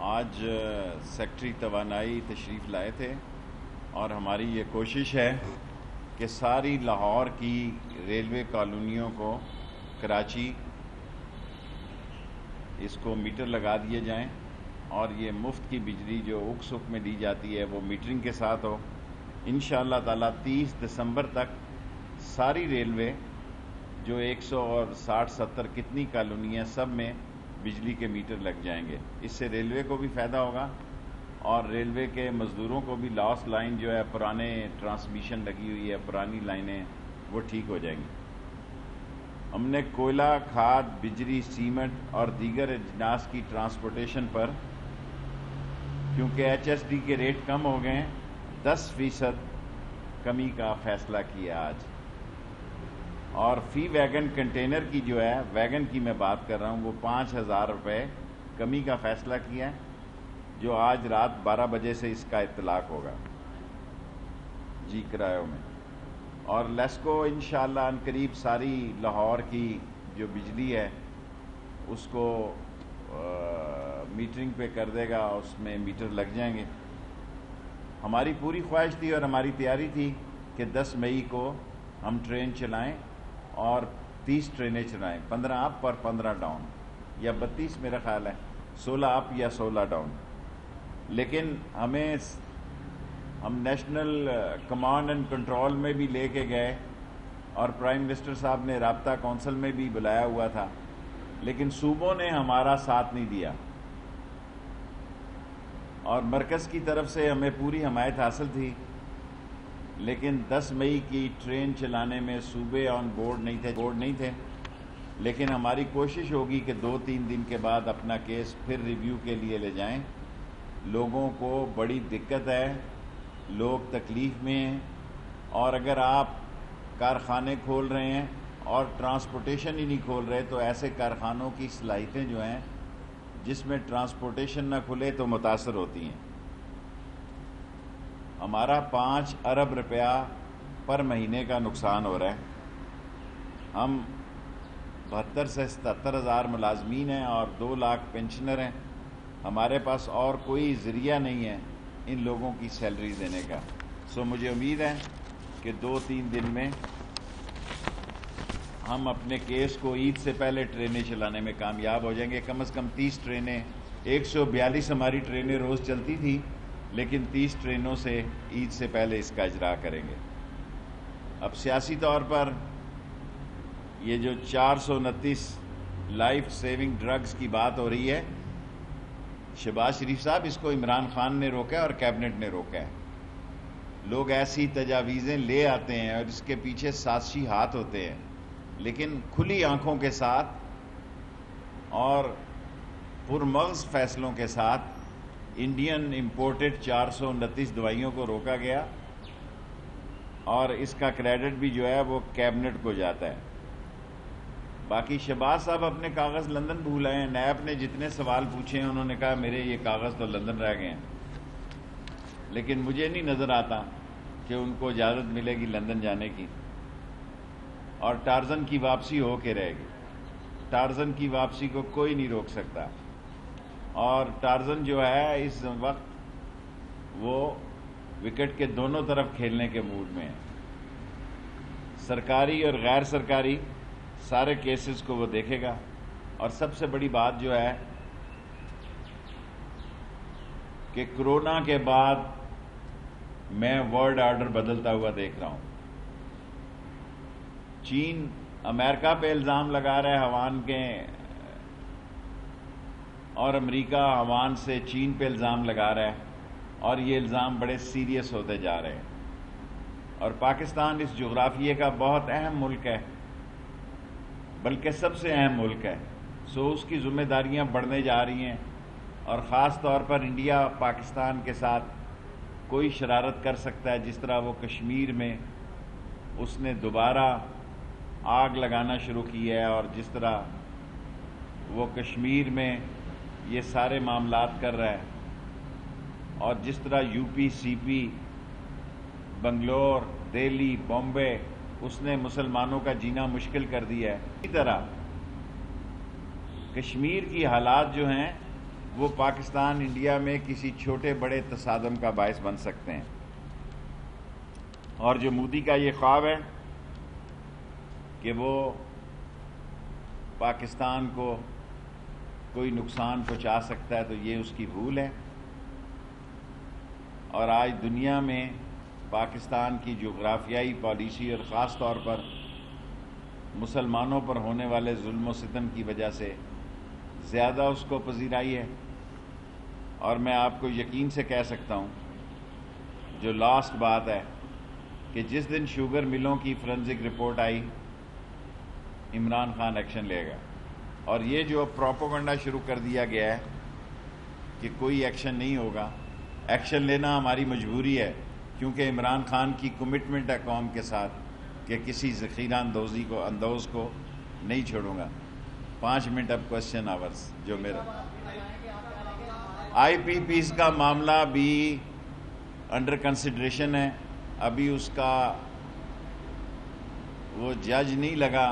آج سیکٹری توانائی تشریف لائے تھے اور ہماری یہ کوشش ہے کہ ساری لاہور کی ریلوے کالونیوں کو کراچی اس کو میٹر لگا دیے جائیں اور یہ مفت کی بجلی جو اک سک میں دی جاتی ہے وہ میٹرنگ کے ساتھ ہو۔ انشاءاللہ تعالیٰ 30 دسمبر تک ساری ریلوے جو 160-70 کتنی کالونیاں سب میں بجلی کے میٹر لگ جائیں گے۔ اس سے ریلوے کو بھی فائدہ ہوگا اور ریلوے کے مزدوروں کو بھی لاس لائن جو ہے پرانے ٹرانسمیشن لگی ہوئی ہے پرانی لائنیں وہ ٹھیک ہو جائیں گی۔ ہم نے کوئلہ، کھاد، بجلی، سیمنٹ اور دیگر اجناس کی ٹرانسپورٹیشن پر کیونکہ HSD کے ریٹ کم ہو گئے ہیں 10% کمی کا فیصلہ کیا آج، اور فی ویگن کنٹینر کی جو ہے ویگن کی میں بات کر رہا ہوں وہ 5,000 روپے کمی کا فیصلہ کیا ہے جو آج رات 12 بجے سے اس کا اطلاق ہوگا جی کرایوں میں۔ اور لیسکو انشاءاللہ ان قریب ساری لاہور کی جو بجلی ہے اس کو میٹرنگ پہ کر دے گا، اس میں میٹر لگ جائیں گے۔ ہماری پوری خواہش تھی اور ہماری تیاری تھی کہ 10 مئی کو ہم ٹرین چلائیں اور 30 ٹرینیں چلائیں، 15 اپ اور 15 ڈاؤن، یا 32 میرا خیال ہے، 16 اپ یا 16 ڈاؤن۔ لیکن ہم نیشنل کمانڈ اینڈ کنٹرول میں بھی لے کے گئے اور پرائم منسٹر صاحب نے رابطہ کونسل میں بھی بلایا ہوا تھا، لیکن صوبوں نے ہمارا ساتھ نہیں دیا اور مرکز کی طرف سے ہمیں پوری حمایت حاصل تھی، لیکن 10 مئی کی ٹرین چلانے میں صوبے آن بورڈ نہیں تھے۔ لیکن ہماری کوشش ہوگی کہ 2-3 دن کے بعد اپنا کیس پھر ریویو کے لیے لے جائیں۔ لوگوں کو بڑی دقت ہے، لوگ تکلیف میں ہیں، اور اگر آپ کارخانے کھول رہے ہیں اور ٹرانسپورٹیشن ہی نہیں کھول رہے تو ایسے کارخانوں کی صلاحیتیں جو ہیں جس میں ٹرانسپورٹیشن نہ کھلے تو متاثر ہوتی ہیں۔ ہمارا 5 ارب روپیہ پر مہینے کا نقصان ہو رہا ہے۔ ہم 72 سے 77 ہزار ملازمین ہیں اور 2 لاکھ پینشنر ہیں۔ ہمارے پاس اور کوئی ذریعہ نہیں ہے ان لوگوں کی سیلری دینے کا۔ مجھے امید ہے کہ 2-3 دن میں ہم اپنے کیس کو عید سے پہلے ٹرینیں چلانے میں کامیاب ہو جائیں گے۔ کم از کم 30 ٹرینیں، 142 ہماری ٹرینیں روز چلتی تھی، لیکن 30 ٹرینوں سے عید سے پہلے اس کا اجرا کریں گے۔ اب سیاسی طور پر یہ جو 429 لائف سیونگ ڈرگز کی بات ہو رہی ہے، شہباز شریف صاحب اس کو عمران خان نے روکا ہے اور کیبنٹ نے روکا ہے۔ لوگ ایسی تجاویزیں لے آتے ہیں اور اس کے پیچھے سازشی ہاتھ ہوتے ہیں، لیکن کھلی آنکھوں کے ساتھ اور پرمغز فیصلوں کے ساتھ انڈین امپورٹڈ 429 دوائیوں کو روکا گیا، اور اس کا کریڈٹ بھی جو ہے وہ کیبنٹ کو جاتا ہے۔ باقی شہباز صاحب اپنے کاغذ لندن بھول آئے ہیں۔ نیب نے جتنے سوال پوچھے ہیں انہوں نے کہا میرے یہ کاغذ تو لندن رہ گئے ہیں، لیکن مجھے نہیں نظر آتا کہ ان کو اجازت ملے گی لندن جانے کی، اور ٹارزن کی واپسی ہو کے رہے گی۔ ٹارزن کی واپسی کو کوئی نہیں روک سکتا، اور ٹارزن جو ہے اس وقت وہ وکٹ کے دونوں طرف کھیلنے کے موڈ میں ہے۔ سرکاری اور غیر سرکاری سارے کیسز کو وہ دیکھے گا، اور سب سے بڑی بات جو ہے کہ کرونا کے بعد میں ورلڈ آرڈر بدلتا ہوا دیکھ رہا ہوں۔ چین امریکہ پہ الزام لگا رہا ہے ہوان کے، اور امریکہ ہوان سے چین پہ الزام لگا رہا ہے، اور یہ الزام بڑے سیریس ہوتے جا رہے ہیں۔ اور پاکستان اس جغرافیے کا بہت اہم ملک ہے، بلکہ سب سے اہم ملک ہے، اس کی ذمہ داریاں بڑھنے جا رہی ہیں، اور خاص طور پر انڈیا پاکستان کے ساتھ کوئی شرارت کر سکتا ہے، جس طرح وہ کشمیر میں اس نے دوبارہ آگ لگانا شروع کی ہے، اور جس طرح وہ کشمیر میں یہ سارے معاملات کر رہا ہے، اور جس طرح UP CP بنگلور، دہلی، بامبے اس نے مسلمانوں کا جینا مشکل کر دیا ہے، اسی طرح کشمیر کی حالات جو ہیں وہ پاکستان انڈیا میں کسی چھوٹے بڑے تصادم کا باعث بن سکتے ہیں. اور جو مودی کا یہ خواب ہے کہ وہ پاکستان کو کوئی نقصان پہنچا سکتا ہے تو یہ اس کی بھول ہے. اور آج دنیا میں پاکستان کی جغرافیائی پالیسی اور خاص طور پر مسلمانوں پر ہونے والے ظلم و ستم کی وجہ سے زیادہ اس کو پذیرائی ہے. اور میں آپ کو یقین سے کہہ سکتا ہوں جو لاسٹ بات ہے کہ جس دن شوگر ملوں کی فورنزک رپورٹ آئی عمران خان ایکشن لے گا. اور یہ جو پروپیگنڈا شروع کر دیا گیا ہے کہ کوئی ایکشن نہیں ہوگا، ایکشن لینا ہماری مجبوری ہے کیونکہ عمران خان کی کمٹمنٹ ہے قوم کے ساتھ کہ کسی ذخیرہ اندوز کو نہیں چھوڑوں گا. 5 منٹ اب کوشچن آورز. جو میرا آئی پی پیز کا معاملہ بھی انڈر کنسیڈریشن ہے. ابھی اس کا وہ جج نہیں لگا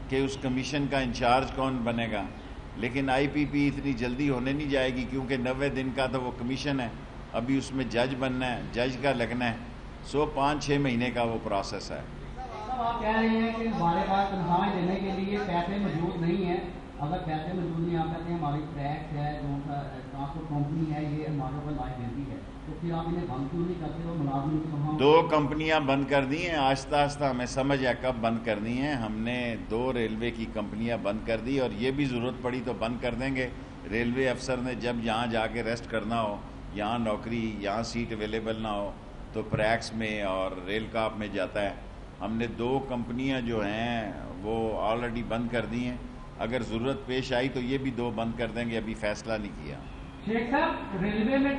کہ اس کمیشن کا انچارج کون بنے گا، لیکن آئی پی پی اتنی جلدی ہونے نہیں جائے گی کیونکہ 90 دن کا تو وہ کمیشن ہے. ابھی اس میں جج بننا ہے، جج کا لگنا ہے. 5-6 مہینے کا وہ پروسیس ہے. آپ کہہ رہے ہیں کہ ہمارے پاس تنخواہیں دینے کے لیے پیسے موجود نہیں ہیں. اگر پیسے موجود نہیں، آپ کہتے ہیں ہماری ٹیکس ہے، جو ٹرانسپورٹ کمپنی ہے، یہ ہمارے اوپر لائف دیتی ہے، تو پھر آپ انہیں بند کیوں نہیں کرتے؟ اور ملازمین کی تنخواہ 2 کمپنیاں بند کر دی ہیں. آہستہ آہستہ ہمیں سمجھ ہے کب بند کرنی ہے. ہم نے 2 ریلوے کی کمپنیاں بند کر دی اور یہ بھی ضرورت پڑی تو بند کر دیں گے. ریلوے افسر نے جب یہاں جا کے ریسٹ کرنا ہو، یہاں نوکری، یہاں سیٹ اویلیبل نہ ہو تو پریکس میں اور ریل کاپ میں جاتا ہے. ہم نے 2 کمپنیاں جو ہیں وہ آلریڈی بند کر دی ہیں. اگر ضرورت پیش آئی تو یہ بھی 2 بند کر دیں گے. ابھی فیصلہ نہیں کیا. شیخ صاحب، ریلوے میں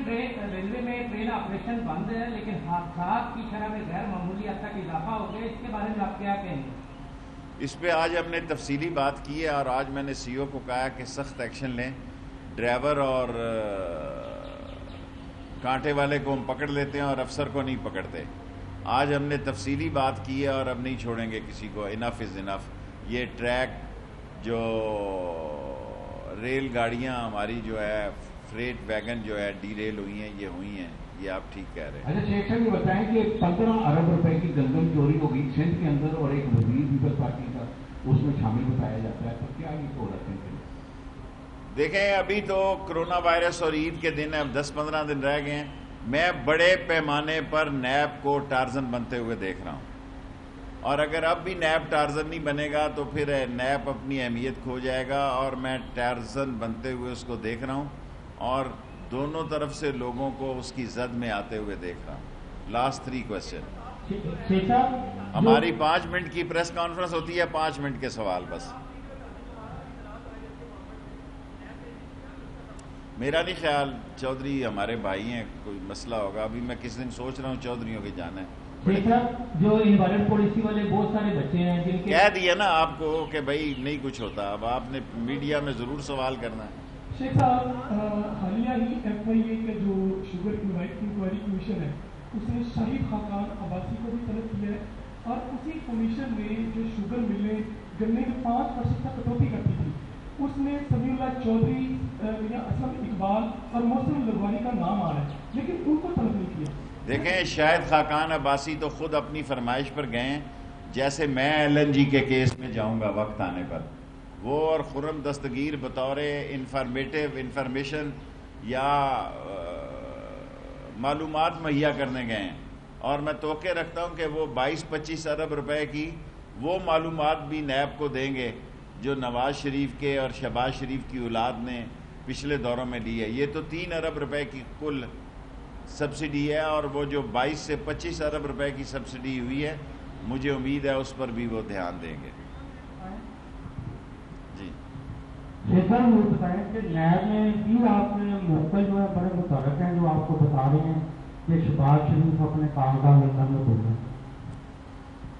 ٹرین آپریشن بند ہے لیکن حادثات کی شرح میں غیر معمولی حد تک اضافہ ہو گیا. اس کے بارے میں آپ کیا کہیں گے؟ اس پہ آج ہم نے تفصیلی بات کی ہے اور آج میں نے سی او کو کہا کہ سخت ایکشن لیں. ڈرائیور اور کانٹے والے کو ہم پکڑ لیتے ہیں اور افسر کو نہیں پکڑتے. آج ہم نے تفصیلی بات کی ہے اور اب نہیں چھوڑیں گے کسی کو. انف از انف. یہ ٹریک جو ریل گاڑیاں ہماری جو ہے فریٹ ویگن جو ہے ڈی ریل ہوئی ہیں، یہ ہوئی ہیں. یہ آپ ٹھیک کہہ رہے ہیں. اچھا شیخ صاحب، یہ بتائیں کہ 15 ارب روپے کی گندم چوری ہو گئی سندھ کے اندر اور ایک وزیر پیپلز پارٹی کا اس میں شامل بتایا جاتا ہے، تو کیا یہ ہو رہا ہے؟ دیکھیں ابھی تو کرونا وائرس اور عید کے دن اب 10-15 دن رہ گئے ہیں. میں بڑے پیمانے پر نیب کو ٹارزن بنتے ہوئے دیکھ رہا ہوں. اور اگر اب بھی نیب ٹارزن نہیں بنے گا تو پھر نیب اپنی اہمیت کھو جائے گا. اور میں ٹارزن بنتے ہوئے اس کو دیکھ رہا ہوں اور دونوں طرف سے لوگوں کو اس کی زد میں آتے ہوئے دیکھ رہا ہوں. Last 3 question. ہماری 5 منٹ کی پریس کانفرنس ہوتی ہے، 5 منٹ کے سوال بس. میرا نہیں خیال چودھری ہمارے بھائی ہیں، کوئی مسئلہ ہوگا. ابھی میں کس دن سوچ رہا ہوں چودھریوں کے جانا ہے. جو انوائرمنٹ پالیسی والے بہت سارے بچے ہیں جن کے کہہ دیا نا آپ کو کہ بھائی نہیں کچھ ہوتا. اب آپ نے میڈیا میں ضرور سوال کرنا ہے. شیخ صاحب، حالیہ ہی ایف آئی اے کا جو شوگر انکوائری کمیشن ہے اس نے شاہد خاقان عباسی کو بھی طلب کیا ہے اور اسی کمیشن میں جو شوگر ملیں گنے میں 5% تک کٹوتی کرتی تھی اس میں سمیع اللہ چودھری یا اسلم اقبال اور محسن لدھوانی کا نام آ رہا ہے لیکن ان کو طلب نہیں کیا. دیکھیں شاہد خاقان عباسی تو خود اپنی فرمائش پر گئے ہیں، جیسے میں ایل این جی کے کیس میں جاؤں گا وقت آنے پر. وہ اور خرم دستگیر بطور انفارمیشن یا معلومات مہیا کرنے گئے ہیں اور میں توقع رکھتا ہوں کہ وہ 22-25 ارب روپے کی وہ معلومات بھی نیب کو دیں گے جو نواز شریف کے اور شہباز شریف کی اولاد نے پچھلے دوروں میں لی ہے. یہ تو 3 ارب روپے کی کل سبسڈی ہے اور وہ جو 22 سے 25 ارب روپے کی سبسڈی ہوئی ہے مجھے امید ہے اس پر بھی وہ دھیان دیں گے. جی شیخر یہ بتائیں کہ نیب میں بھی آپ نے موقع جو ہے بڑے متحرک ہیں جو آپ کو بتا رہے ہیں کہ شہباز شریف اپنے کام کا لندن میں بول رہے ہیں.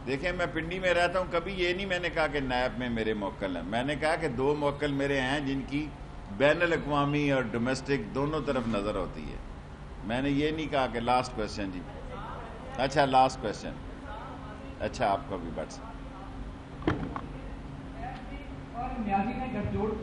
دیکھیں میں پنڈی میں رہتا ہوں، کبھی یہ نہیں میں نے کہا کہ نیب میں میرے موکل ہیں. میں نے کہا کہ 2 موکل میرے ہیں جن کی بین الاقوامی اور ڈومیسٹک دونوں طرف نظر ہوتی ہے. میں نے یہ نہیں کہا کہ لاسٹ کویسچن. جی اچھا لاسٹ کویسچن. اچھا آپ کو بھی بٹ اور نیازی نے گٹھ جوڑ